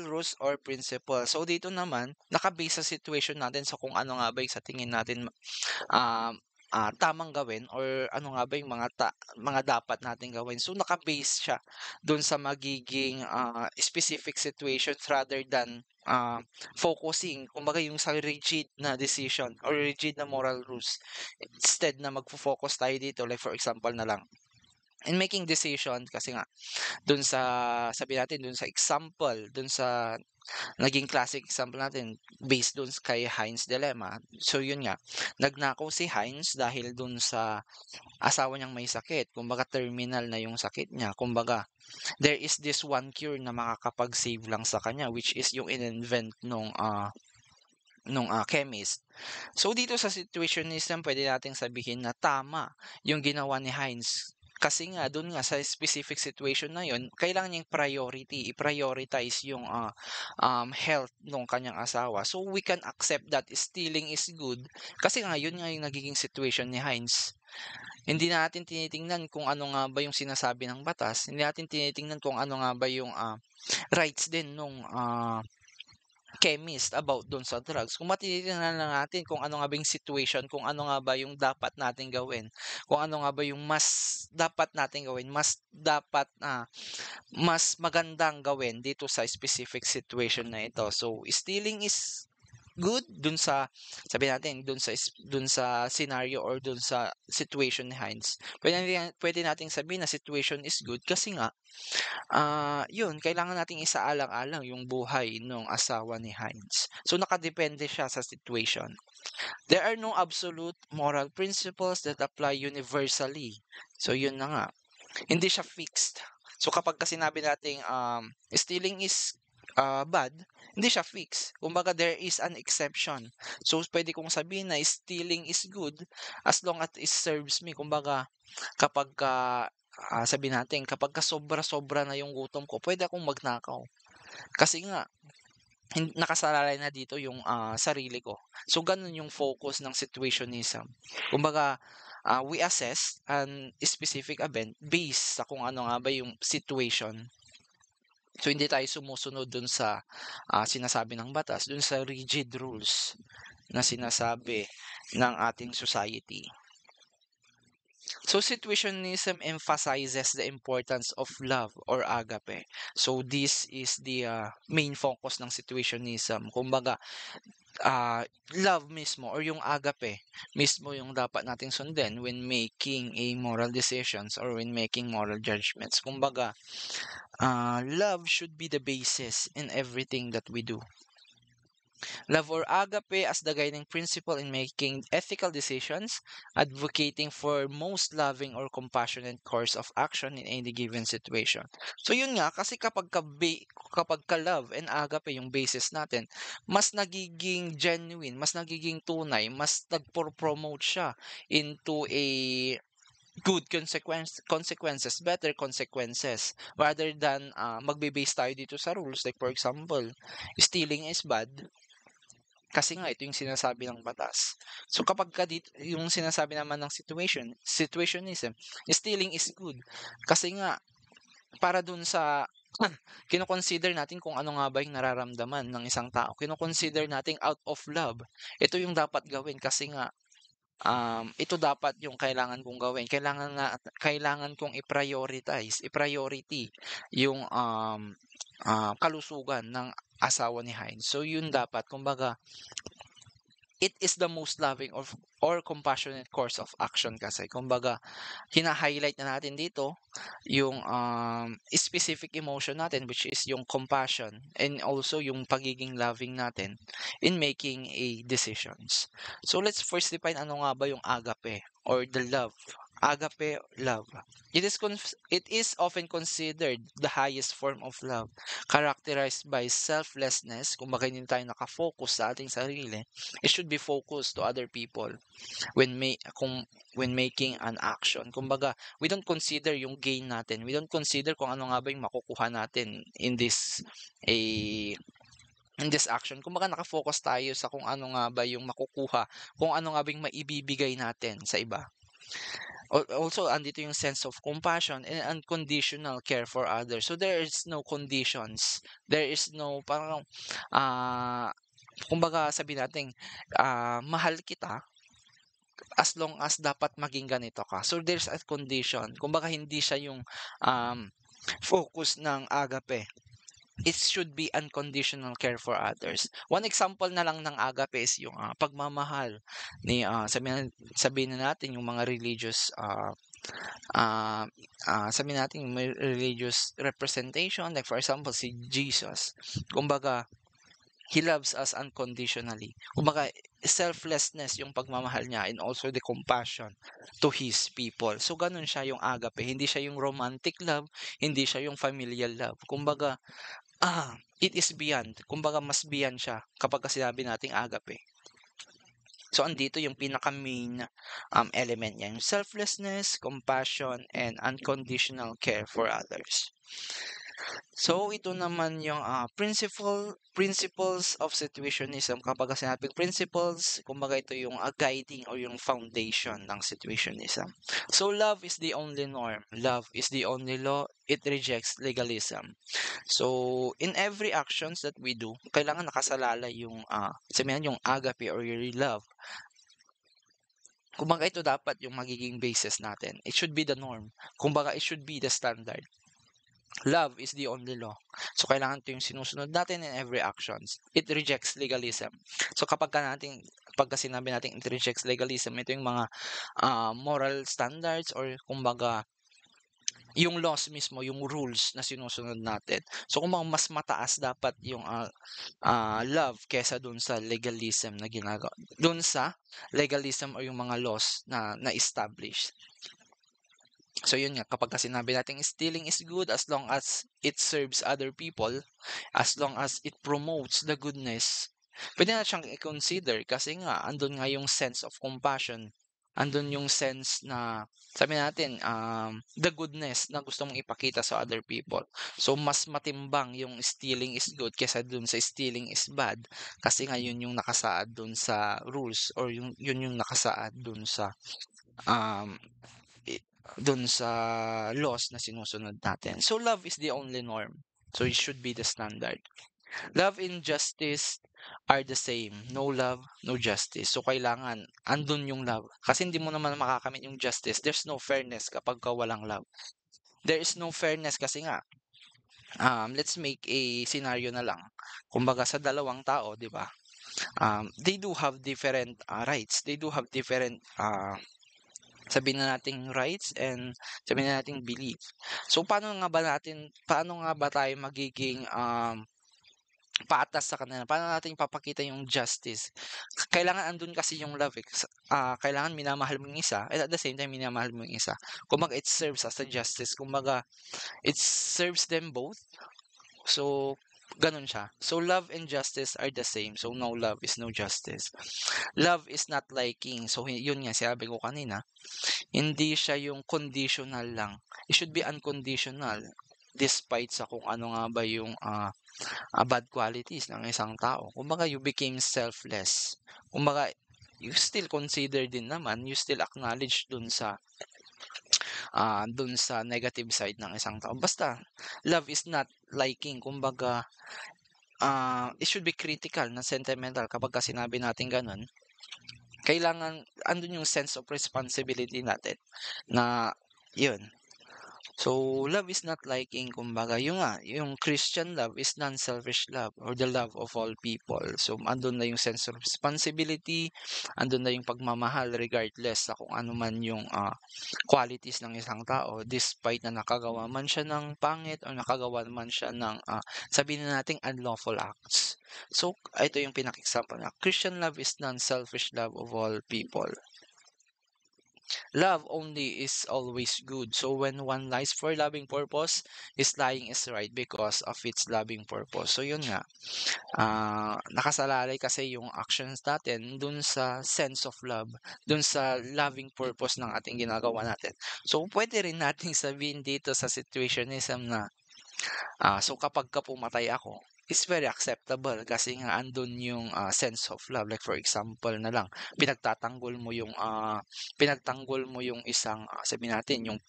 rules or principles. So, dito naman, nakabase sa situation natin sa kung ano nga ba yung sa tingin natin um, tamang gawin or ano nga ba yung mga dapat nating gawin. So naka-base siya doon sa magiging specific situations rather than focusing kumbaga yung sa rigid na decision or rigid na moral rules. Instead na magfo-focus tayo dito like for example na lang in making decision kasi nga doon sa sabi natin doon sa example doon sa naging classic example natin based dun kay Heinz dilemma. So yun nga, nagnakaw si Heinz dahil dun sa asawa niyang may sakit. Kumbaga terminal na yung sakit niya. Kumbaga there is this one cure na makakapag-save lang sa kanya which is yung in-invent nung chemist. So dito sa situationism, pwede nating sabihin na tama yung ginawa ni Heinz. Kasi nga, doon nga sa specific situation na yun, kailangan niyang i-prioritize yung health ng kanyang asawa. So we can accept that stealing is good. Kasi nga, yun nga yung nagiging situation ni Heinz. Hindi natin tinitingnan kung ano nga ba yung sinasabi ng batas. Hindi natin tinitingnan kung ano nga ba yung rights din nung chemist about dun sa drugs. Kung matitignan lang natin kung ano nga ba yung situation, kung ano nga ba yung dapat nating gawin, kung ano nga ba yung mas dapat nating gawin, mas magandang gawin dito sa specific situation na ito. So, stealing is good dun sa sabi natin dun sa scenario or dun sa situation ni Heinz. Pwede nating sabihin na situation is good kasi nga yun kailangan nating isaalang-alang yung buhay ng asawa ni Heinz. So nakadepende siya sa situation. There are no absolute moral principles that apply universally. So yun na nga. Hindi siya fixed. So kapag kasi sinabi nating stealing is bad, hindi siya fixed. Kumbaga there is an exception. So pwede kong sabihin na stealing is good as long as it serves me. Kumbaga kapag sabihin natin kapagka sobra-sobra na yung gutom ko, puwede akong magnakaw. Kasi nga nakasalalay na dito yung, sarili ko. So gano'n yung focus ng situationism. Kumbaga, we assess an specific event based sa kung ano nga ba yung situation. So hindi tayo sumusunod dun sa, sinasabi ng batas, dun sa rigid rules na sinasabi ng ating society. So situationism emphasizes the importance of love or agape. So this is the main focus ng situationism. Kumbaga, love mismo or yung agape mismo yung dapat nating sundin when making a moral decisions or when making moral judgments. Kumbaga, love should be the basis in everything that we do. Love or agape as the guiding principle in making ethical decisions, advocating for most loving or compassionate course of action in any given situation. So yun nga, kasi kapag ka love and agape yung basis natin, mas nagiging genuine, mas nagiging tunay, mas nagpo-promote siya into a good consequences, better consequences, rather than magbe-base tayo dito sa rules. Like for example, stealing is bad, kasi nga ito yung sinasabi ng batas. So kapagka yung sinasabi naman ng situationism, stealing is good. Kasi nga para dun sa kino-consider natin kung ano nga ba yung nararamdaman ng isang tao. Kino-consider natin out of love. Ito yung dapat gawin kasi nga ito dapat yung kailangan kong gawin. Kailangan kong i-priority yung kalusugan ng asawa ni Hines. So yun dapat kumbaga it is the most loving or compassionate course of action kasi. Kumbaga, hina-highlight na natin dito yung specific emotion natin which is yung compassion and also yung pagiging loving natin in making a decisions. So let's first define ano nga ba yung agape or the love. Agape, love. It is often considered the highest form of love, characterized by selflessness. Kung bakit hindi tayo nakafocus sa ating sarili, it should be focused to other people when making an action. Kumbaga, we don't consider yung gain natin. We don't consider kung ano nga ba yung makukuha natin a in this action. Kumbaga nakafocus tayo sa kung ano nga ba yung makukuha, kung ano nga ba yung maibibigay natin sa iba. Also, andito yung sense of compassion and unconditional care for others. So there is no conditions. There is no parang kumbaga sabi natin mahal kita as long as dapat maging ganito ka. So there's a condition. Kumbaga hindi siya yung focus ng agape. It should be unconditional care for others. One example na lang ng agape is yung pagmamahal ni sabihin na natin yung mga religious sabihin natin yung may religious representation like for example si Jesus. Kumbaga He loves us unconditionally. Kumbaga, selflessness yung pagmamahal niya and also the compassion to His people. So, ganun siya yung agape. Hindi siya yung romantic love, hindi siya yung familial love. Kumbaga, it is beyond. Kumbaga, mas beyond siya kapag sinabi nating agape. So, andito yung pinaka-main element niya. Yung selflessness, compassion, and unconditional care for others. So, ito naman yung principles of situationism. Kapag sinabing principles, kumbaga ito yung guiding or yung foundation ng situationism. So, love is the only norm. Love is the only law. It rejects legalism. So, in every actions that we do, kailangan nakasalalay yung, sabihin yung agape or your love. Kumbaga ito dapat yung magiging basis natin. It should be the norm. Kumbaga it should be the standard. Love is the only law. So, kailangan ito yung sinusunod natin in every actions. It rejects legalism. So, pagka sinabi natin it rejects legalism, ito yung mga moral standards or kumbaga yung laws mismo, yung rules na sinusunod natin. So, kumbaga mas mataas dapat yung love kesa dun sa legalism na ginagawa. Dun sa legalism o yung mga laws na na-establish. So yun nga, kapag sinabi natin stealing is good as long as it serves other people, as long as it promotes the goodness, pwede na siyang i-consider kasi nga andun nga yung sense of compassion andun yung sense na sabi natin, the goodness na gusto mong ipakita sa other people. So, mas matimbang yung stealing is good kaysa dun sa stealing is bad kasi nga yun yung nakasaad dun sa rules or yun yung nakasaad um, i dun sa laws na sinusunod natin. So, love is the only norm. So, it should be the standard. Love and justice are the same. No love, no justice. So, kailangan andun yung love. Kasi hindi mo naman makakamit yung justice. There's no fairness kapagka walang love. There is no fairness kasi nga, let's make a scenario na lang. Kumbaga sa dalawang tao, 'di ba? They do have different rights. They do have different sabihin na nating rights and sabihin na nating belief. So paano nga ba tayo magiging patas sa kanila? Paano natin ipapakita yung justice? Kailangan andun kasi yung love, eh. Kailangan minamahal mo yung isa and at the same time minamahal mo yung isa. Kumbaga it serves as a justice. Kumbaga it serves them both. So ganun siya. So love and justice are the same. So no love is no justice. Love is not liking. So yun nga sabi ko kanina, hindi siya yung conditional lang. It should be unconditional despite sa kung ano nga ba yung bad qualities ng isang tao. Kumbaga you became selfless. Kumbaga you still consider din naman, you still acknowledge dun sa negative side ng isang tao. Basta love is not liking. Kumbaga it should be critical na sentimental kapagka sinabi natin gano'n. Kailangan andun yung sense of responsibility natin na yun. So, love is not liking, kumbaga, yung Christian love is non-selfish love or the love of all people. So, andun na yung sense of responsibility, andun na yung pagmamahal regardless sa kung ano man yung qualities ng isang tao despite na nakagawa man siya ng pangit or nakagawa man siya ng sabihin na nating unlawful acts. So, ito yung pinaka-example na Christian love is non-selfish love of all people. Love only is always good. So when one lies for loving purpose, his lying is right because of its loving purpose. So yun nga, nakasalalay kasi yung actions natin dun sa sense of love, dun sa loving purpose ng ating ginagawa natin. So pwede rin nating sabihin dito sa situationism na, so kapag ka pumatay ako, is very acceptable kasi nga andun yung sense of love. Like for example na lang, pinagtanggol mo yung isang sabihin natin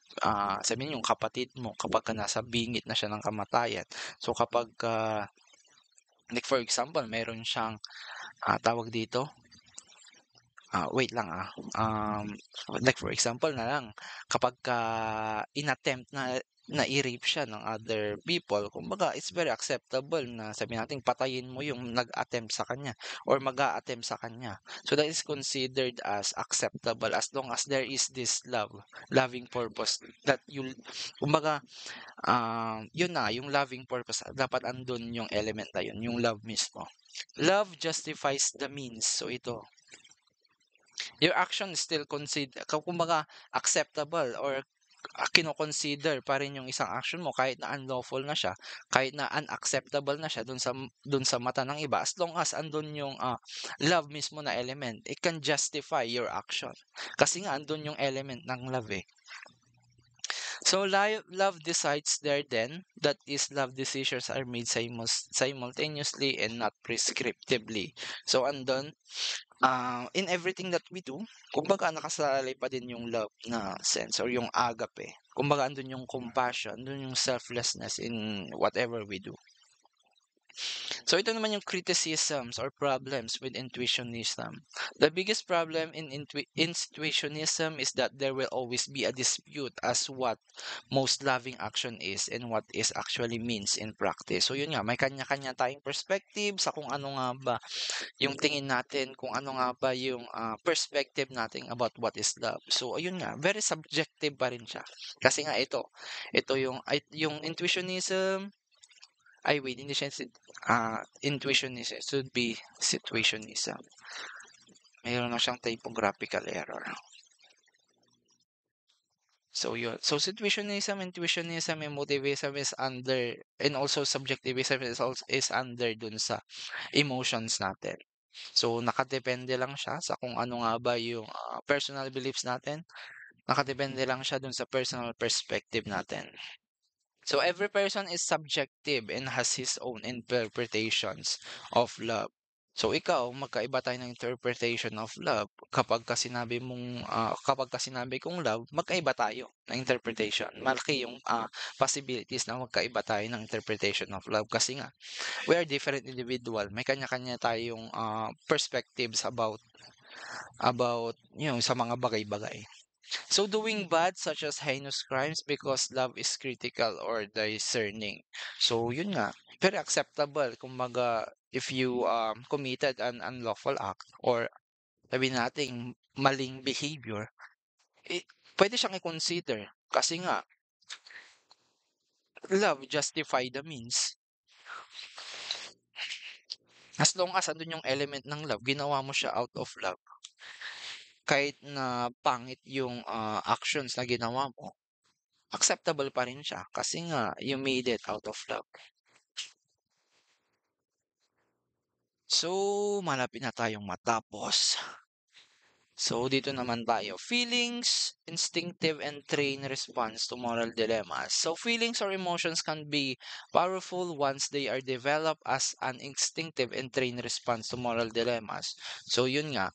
sabihin yung kapatid mo kapag ka nasa bingit na siya ng kamatayan. So kapag like for example, meron siyang tawag dito, wait lang like for example na lang, kapag inattempt na i-rape siya ng other people, kumbaga it's very acceptable na sabihin natin patayin mo yung nag-attempt sa kanya or mag-a-attempt sa kanya. So that is considered as acceptable as long as there is this loving purpose that kumbaga yun na, yung loving purpose dapat andun yung element na yun, yung love mismo. Love justifies the means. So ito, your action is still kumbaga acceptable or kino-consider pa rin yung isang action mo kahit na unlawful na siya, kahit na unacceptable na siya dun sa mata ng iba, as long as andun yung love mismo na element, it can justify your action. Kasi nga andun yung element ng love, eh. So love decides there then, that is love decisions are made simultaneously and not prescriptively. So andun in everything that we do, kumbaga nakasalalay pa din yung love na sense or yung agape. Kumbaga andun yung compassion, andun yung selflessness in whatever we do. So ito naman yung criticisms or problems with intuitionism. The biggest problem in situationism is that there will always be a dispute as what most loving action is and what is actually means in practice. So yun nga, may kanya-kanya tayong perspective sa kung ano nga ba yung tingin natin, kung ano nga ba yung perspective natin about what is love. So ayun nga, very subjective pa rin siya. Kasi nga ito yung intuitionism, wait, hindi siya intuitionism, it should be situationism. Mayroon na siyang typographical error. So yun. So situationism, intuitionism, emotivism is under, and also subjectivism is under dun sa emotions natin. So, nakadepende lang siya sa kung ano nga ba yung, personal beliefs natin, nakadepende lang siya dun sa personal perspective natin. So, every person is subjective and has his own interpretations of love. So, ikaw, magkaiba tayo ng interpretation of love. Kapag ka sinabi kong love, magkaiba tayo ng interpretation. Malaki yung possibilities na magkaiba tayo ng interpretation of love kasi nga, we are different individual. May kanya-kanya tayong perspectives about sa mga bagay-bagay. So doing bad such as heinous crimes because love is critical or discerning. So yun nga, very acceptable kumbaga if you committed an unlawful act or sabi nating maling behavior, eh, pwede siyang i-consider kasi nga love justify the means. As long as andun yung element ng love, ginawa mo siya out of love. Kahit na pangit yung actions na ginawa mo, acceptable pa rin siya kasi nga you made it out of love. So, malapit na tayong matapos. So, dito naman tayo. Feelings, instinctive, and trained response to moral dilemmas. So, feelings or emotions can be powerful once they are developed as an instinctive and trained response to moral dilemmas. So, yun nga.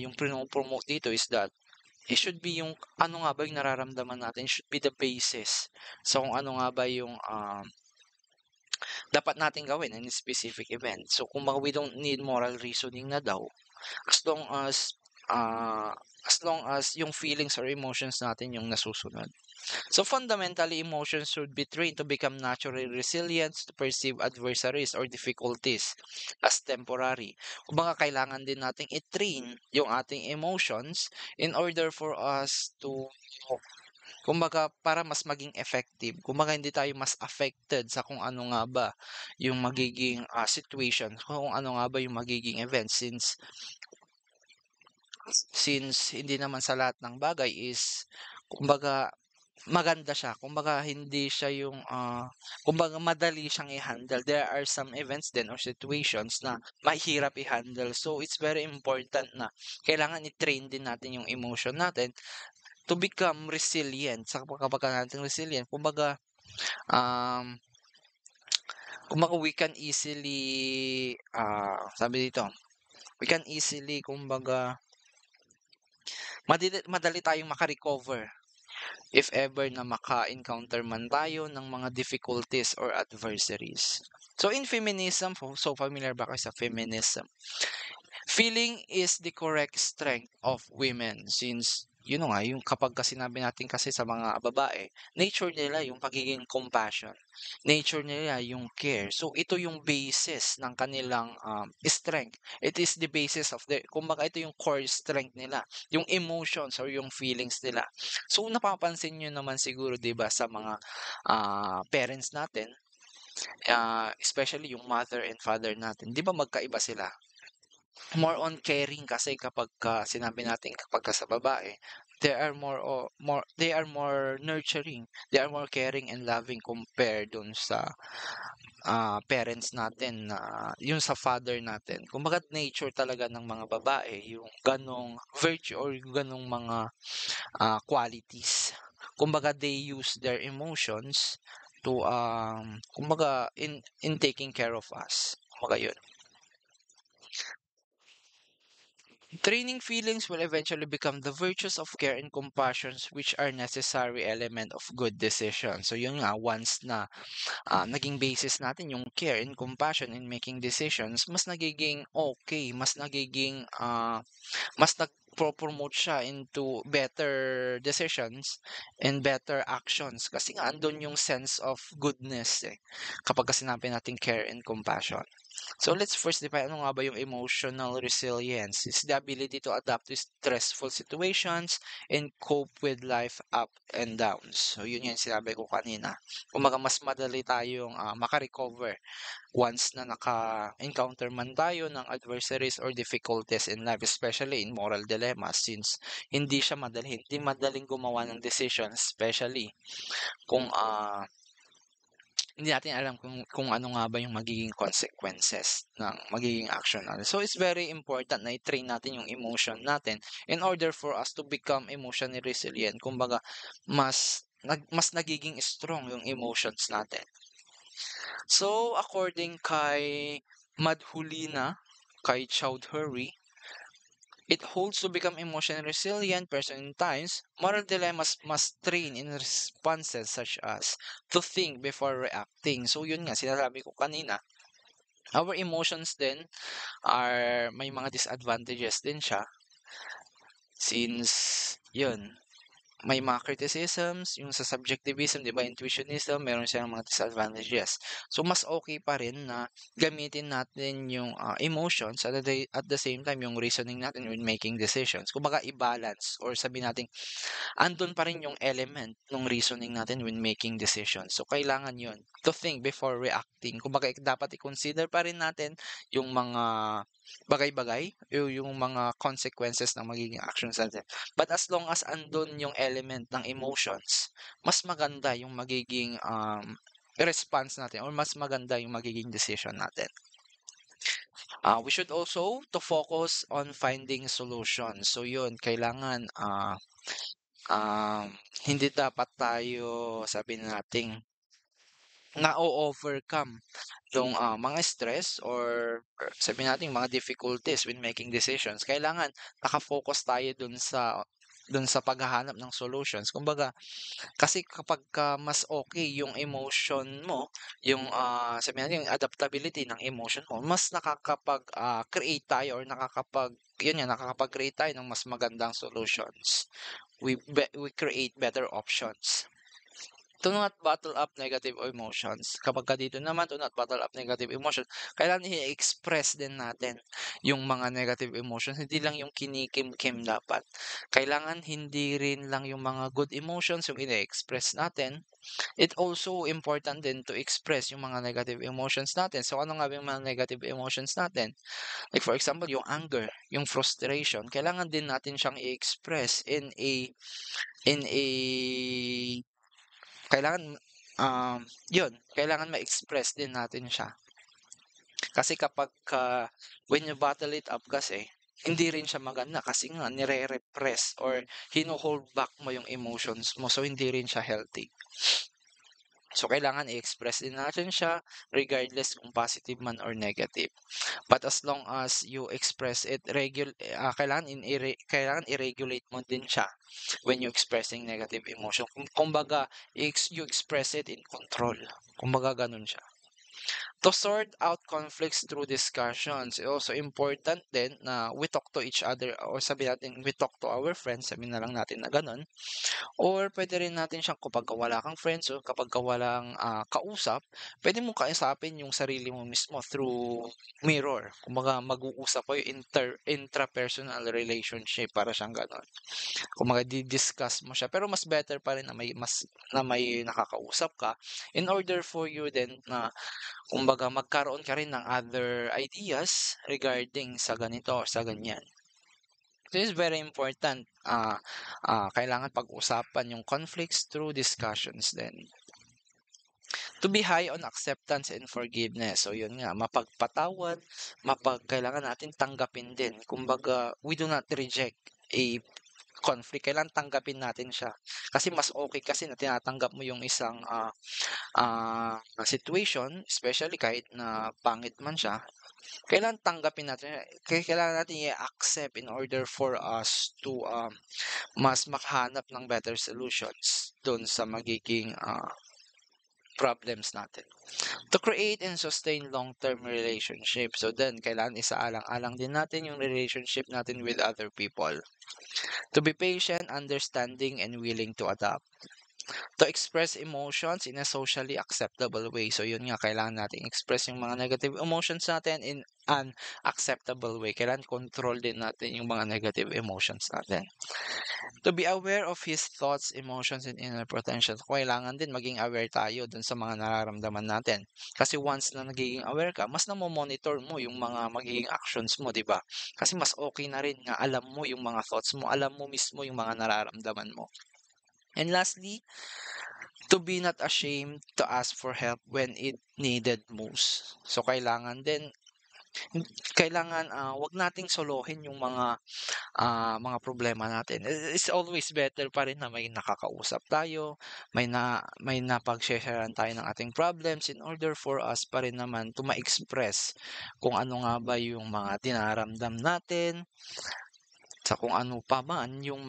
Yung promote dito is that it should be yung ano nga ba yung nararamdaman natin should be the basis. So, kung ano nga ba yung dapat natin gawin in a specific event. So, kumbaga we don't need moral reasoning na daw as long as ah, yung feelings or emotions natin yung nasusunod. So fundamentally, emotions should be trained to become naturally resilient to perceive adversaries or difficulties as temporary. Kumbaga kailangan din nating i-train yung ating emotions in order for us to kumbaga para mas maging effective. Kumbaga hindi tayo mas affected sa kung ano nga ba yung magiging situation, kung ano nga ba yung magiging event since hindi naman sa lahat ng bagay is kumbaga maganda siya. Kumbaga hindi siya yung kumbaga madali siyang i-handle. There are some events din or situations na mahirap i-handle. So it's very important na kailangan i-train din natin yung emotion natin to become resilient. Sa kapag natin resilient, um, kumbaga we can easily sabi dito, we can easily kumbaga madali tayong maka-recover if ever na maka-encounter man tayo ng mga difficulties or adversaries. So in feminism, so familiar ba kayo sa feminism? Feeling is the correct strength of women since yun nga, yung kapag kasi sinabi natin kasi sa mga babae, nature nila yung pagiging compassion. Nature nila yung care. So ito yung basis ng kanilang strength. It is the basis of kumbaga ito yung core strength nila, yung emotions or yung feelings nila. So napapansin nyo naman siguro 'di ba sa mga parents natin, especially yung mother and father natin, 'di ba magkaiba sila? More on caring kasi kapagka sinabi natin kapagka sa babae, they are more nurturing, they are more caring and loving compared dun sa parents natin na yung sa father natin. Kumbaga nature talaga ng mga babae yung ganong virtue or yung ganong mga qualities. Kumbaga they use their emotions to kumbaga in taking care of us. Kumbaga yun. Training feelings will eventually become the virtues of care and compassion which are necessary element of good decision. So yun nga, once na naging basis natin yung care and compassion in making decisions, mas nagiging okay, mas nagpo-promote siya into better decisions and better actions. Kasi nga andun yung sense of goodness kapag sinabi natin care and compassion. So let's first define ano nga ba yung emotional resilience. It's the ability to adapt to stressful situations and cope with life up and downs. So yun yung sinabi ko kanina. Kumbaga mas madali tayong makarecover once na naka-encounter man tayo ng adversaries or difficulties in life, especially in moral dilemmas since hindi madaling gumawa ng decision, especially kung hindi natin alam kung ano nga ba yung magiging consequences ng magiging action natin. So, it's very important na i-train natin yung emotion natin in order for us to become emotionally resilient. Kumbaga, mas nagiging strong yung emotions natin. So, according kay Madhulina, kay Chowdhury, it holds to become emotionally resilient person in times, moral dilemmas must train in responses such as to think before reacting. So yun nga, sinasabi ko kanina, our emotions din may mga disadvantages din siya since yun, may mga criticisms, yung sa subjectivism, 'di ba, intuitionism, meron siyang mga disadvantages. So, mas okay pa rin na gamitin natin yung, emotions at the same time yung reasoning natin when making decisions. Kumbaga i-balance or sabihin natin andun pa rin yung element ng reasoning natin when making decisions. So, kailangan yun, to think before reacting. Kumbaga dapat i-consider pa rin natin yung mga bagay-bagay, yung mga consequences ng magiging actions natin. But as long as andun yung element ng emotions, mas maganda yung magiging response natin or mas maganda yung magiging decision natin. We should also to focus on finding solutions. So yun, kailangan hindi dapat tayo sabi nating na-o-overcome yung, mga stress or sabihin natin mga difficulties when making decisions. Kailangan naka-focus tayo dun sa paghahanap ng solutions. Kumbaga, kasi kapagka mas okay yung emotion mo, yung, sabihin natin yung adaptability ng emotion mo, mas create tayo or yun nga, nakakapag-create tayo ng mas magandang solutions. We create better options. To not bottle up negative emotions. Kapagka dito naman, to not bottle up negative emotions, kailangan i-express din natin yung mga negative emotions, hindi lang yung kinikimkim dapat. Kailangan hindi rin lang yung mga good emotions yung ine-express natin. It also important din to express yung mga negative emotions natin. So, ano nga ba yung mga negative emotions natin? Like for example, yung anger, yung frustration, kailangan din natin siyang i-express in a kailangan, yun, kailangan ma-express din natin siya. Kasi when you bottle it up kasi, hindi rin siya maganda kasi nga nire-repress or hino-hold back mo yung emotions mo, so hindi rin siya healthy. So, kailangan i-express din natin siya regardless kung positive man or negative. But as long as you express it kailangan i-regulate mo din siya when you expressing negative emotion. Kumbaga, you express it in control. Kumbaga, ganun siya. To sort out conflicts through discussions, also important din na we talk to each other or sabi natin we talk to our friends, sabihin na lang natin na ganun. Or puwede rin natin siyang kapagka wala kang friends o kapagka walang, kausap, puwede mong kausapin yung sarili mo mismo through mirror. Kumbaga mag-uusap kayo intrapersonal relationship, para siyang gano'n. Kumbaga di-discuss mo siya, pero mas better pa rin na may nakakausap ka in order for you then na kumbaga magkaroon ka rin ng other ideas regarding sa ganito or sa ganyan. This is very important. Kailangan pag-usapan yung conflicts through discussions din. To be high on acceptance and forgiveness. So yun nga, mapagpatawad, kailangan natin tanggapin din. Kumbaga, we do not reject a conflict. Kailangan tanggapin natin siya. Kasi mas okay kasi na tinatanggap mo yung isang situation, especially kahit na pangit man siya, kailangan tanggapin natin, kailangan natin i-accept in order for us to mas makahanap ng better solutions doon sa magiging problems natin. To create and sustain long-term relationship. So then, kailangan isaalang-alang din natin yung relationship natin with other people. To be patient, understanding, and willing to adapt. To express emotions in a socially acceptable way. So yun nga, kailangan natin express yung mga negative emotions natin in an acceptable way. Kailangan control din natin yung mga negative emotions natin. To be aware of his thoughts, emotions, and inner potential. Kailangan din maging aware tayo dun sa mga nararamdaman natin. Kasi once na nagiging aware ka, mas namo-monitor mo yung mga magiging actions mo, di ba? Kasi mas okay na rin nga alam mo yung mga thoughts mo, alam mo mismo yung mga nararamdaman mo. And lastly, to be not ashamed to ask for help when it needed most. So kailangan, 'wag nating solohin yung mga problema natin. It's always better pa rin na may nakakausap tayo, may napag-she-sharan tayo ng ating problems in order for us pa rin naman to ma-express kung ano nga ba yung mga dinaramdam natin, sa kung ano pa man yung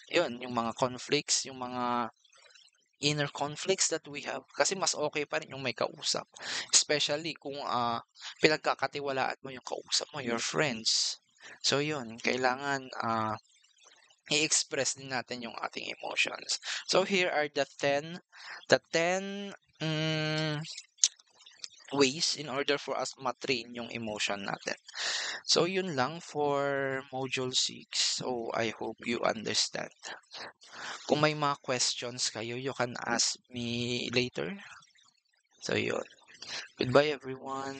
yung mga conflicts, yung mga inner conflicts that we have. Kasi mas okay pa rin yung may kausap, especially kung, pinagkakatiwalaan mo yung kausap mo, your friends. So yun, kailangan, i-express din natin yung ating emotions. So here are the ten ways in order for us ma-train yung emotion natin. So yun lang for module 6. So I hope you understand. Kung may mga questions kayo, you can ask me later. So yun. Goodbye everyone.